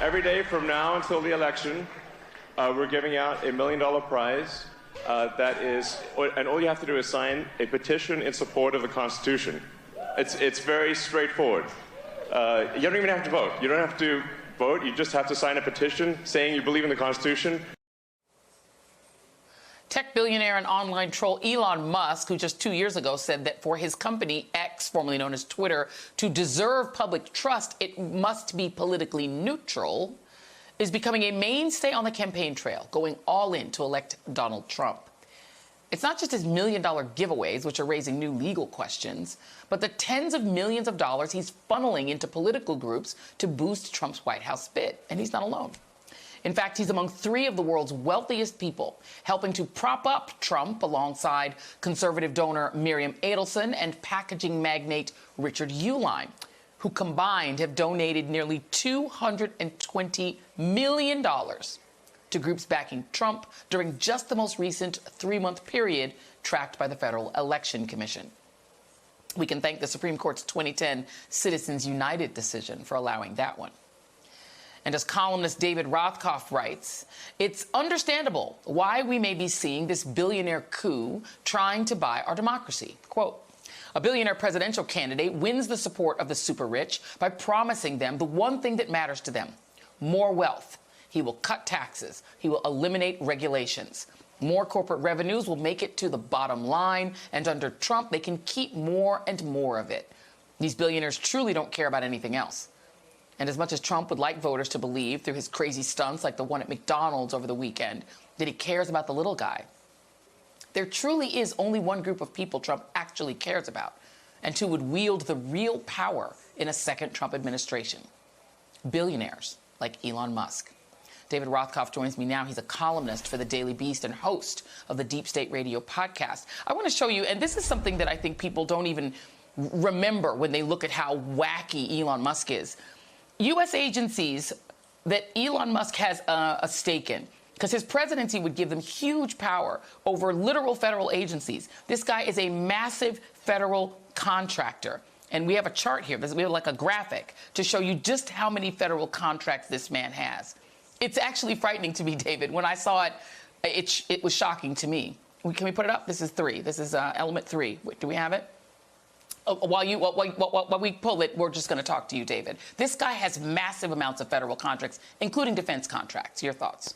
Every day from now until the election, we're giving out $1 million prize. And all you have to do is sign a petition in support of the Constitution. It's very straightforward. You don't even have to vote. You don't have to vote. You just have to sign a petition saying you believe in the Constitution. Tech billionaire and online troll Elon Musk, who just 2 years ago said that for his company X, formerly known as Twitter, to deserve public trust, it must be politically neutral, is becoming a mainstay on the campaign trail, going all in to elect Donald Trump. It's not just his $1 million giveaways, which are raising new legal questions, but the tens of millions of dollars he's funneling into political groups to boost Trump's White House bid. And he's not alone. In fact, he's among 3 of the world's wealthiest people, helping to prop up Trump alongside conservative donor Miriam Adelson and packaging magnate Richard Uihlein, who combined have donated nearly $220 million to groups backing Trump during just the most recent 3-month period tracked by the Federal Election Commission. We can thank the Supreme Court's 2010 Citizens United decision for allowing that one. And as columnist David Rothkopf writes, it's understandable why we may be seeing this billionaire coup trying to buy our democracy. Quote, a billionaire presidential candidate wins the support of the super rich by promising them the one thing that matters to them, more wealth. He will cut taxes. He will eliminate regulations. More corporate revenues will make it to the bottom line, and under Trump, they can keep more and more of it. These billionaires truly don't care about anything else. And as much as Trump would like voters to believe through his crazy stunts like the one at McDonald's over the weekend that he cares about the little guy, there truly is only one group of people Trump actually cares about and who would wield the real power in a second Trump administration. Billionaires like Elon Musk. David Rothkopf joins me now. He's a columnist for the Daily Beast and host of the Deep State Radio podcast. I want to show you, and this is something that I think people don't even remember when they look at how wacky Elon Musk is. U.S. agencies that Elon Musk has a stake in, because his presidency would give them huge power over literal federal agencies. This guy is a massive federal contractor. And we have a chart here. We have like a graphic to show you just how many federal contracts this man has. It's actually frightening to me, David. When I saw it, it was shocking to me. Can we put it up? This is 3. This is element 3. Do we have it? While we pull it, we're just going to talk to you, David. This guy has massive amounts of federal contracts, including defense contracts. Your thoughts?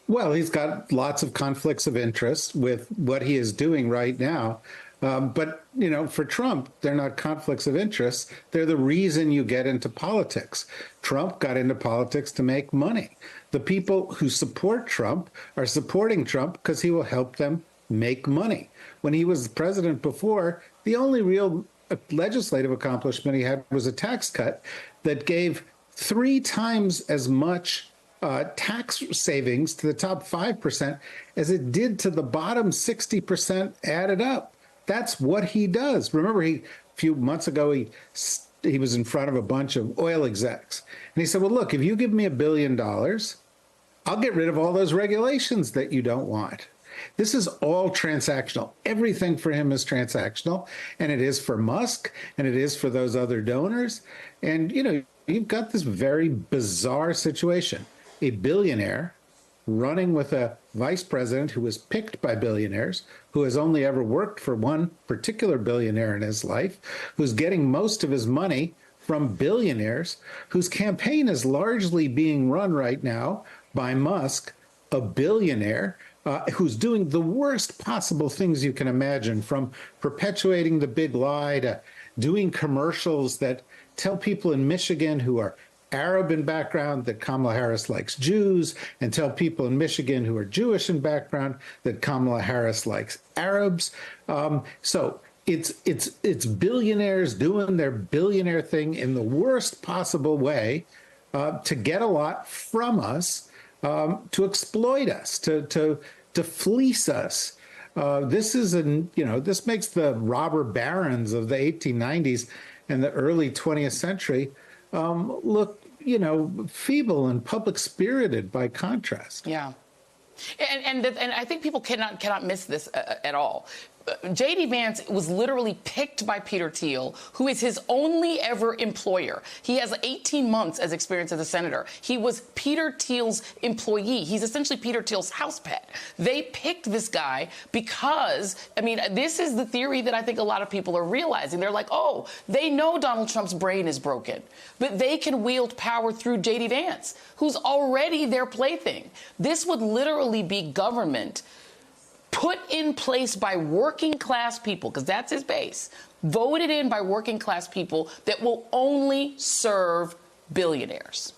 Well, he's got lots of conflicts of interest with what he is doing right now. But, you know, for Trump, they're not conflicts of interest. They're the reason you get into politics. Trump got into politics to make money. The people who support Trump are supporting Trump because he will help them make money. When he was president before, the only real legislative accomplishment he had was a tax cut that gave 3 times as much tax savings to the top 5% as it did to the bottom 60% added up. That's what he does. Remember, a few months ago, he was in front of a bunch of oil execs. And he said, well, look, if you give me $1 billion, I'll get rid of all those regulations that you don't want. This is all transactional. Everything for him is transactional, and it is for Musk, and it is for those other donors. And, you know, you've got this very bizarre situation. A billionaire running with a vice president who was picked by billionaires, who has only ever worked for one particular billionaire in his life, who's getting most of his money from billionaires, whose campaign is largely being run right now by Musk, a billionaire, who's doing the worst possible things you can imagine, from perpetuating the big lie to doing commercials that tell people in Michigan who are Arab in background that Kamala Harris likes Jews, and tell people in Michigan who are Jewish in background that Kamala Harris likes Arabs. So it's billionaires doing their billionaire thing in the worst possible way to get a lot from us, to exploit us, to fleece us. This is this makes the robber barons of the 1890s and the early 20th century look, feeble and public spirited by contrast. Yeah. And I think people cannot miss this at all. J.D. Vance was literally picked by Peter Thiel, who is his only ever employer. He has 18 months as experience as a senator. He was Peter Thiel's employee. He's essentially Peter Thiel's house pet. They picked this guy because, I mean, this is the theory that I think a lot of people are realizing. They're like, oh, they know Donald Trump's brain is broken, but they can wield power through J.D. Vance, who's already their plaything. This would literally be government put in place by working class people, because that's his base, voted in by working class people that will only serve billionaires.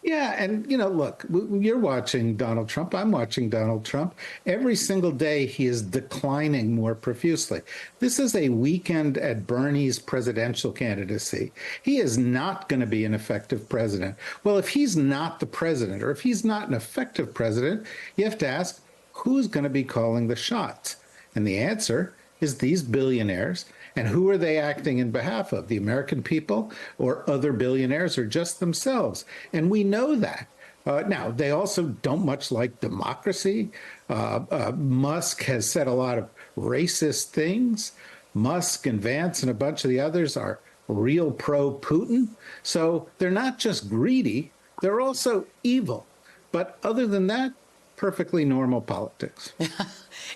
Yeah, and, look, you're watching Donald Trump. I'm watching Donald Trump. Every single day, he is declining more profusely. This is a weekend at Bernie's presidential candidacy. He is not going to be an effective president. Well, if he's not the president, or if he's not an effective president, you have to ask, who's going to be calling the shots? And the answer is these billionaires. And who are they acting in behalf of? The American people or other billionaires or just themselves? And we know that. Now, they also don't much like democracy. Musk has said a lot of racist things. Musk and Vance and a bunch of the others are real pro-Putin. So they're not just greedy, they're also evil. But other than that, perfectly normal politics.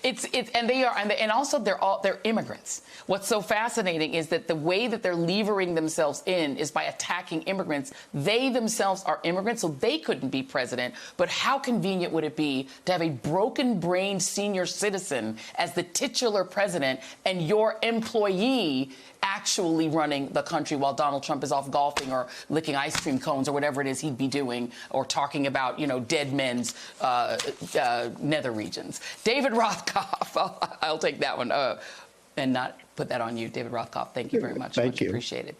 And also they're immigrants. What's so fascinating is that the way that they're levering themselves in is by attacking immigrants. They themselves are immigrants, so they couldn't be president. But how convenient would it be to have a broken-brained senior citizen as the titular president and your employee actually running the country while Donald Trump is off golfing or licking ice cream cones or whatever it is he'd be doing, or talking about, dead men's nether regions. David Rothkopf, I'll take that one and not put that on you. David Rothkopf, thank you very much. Thank Much you. Appreciated.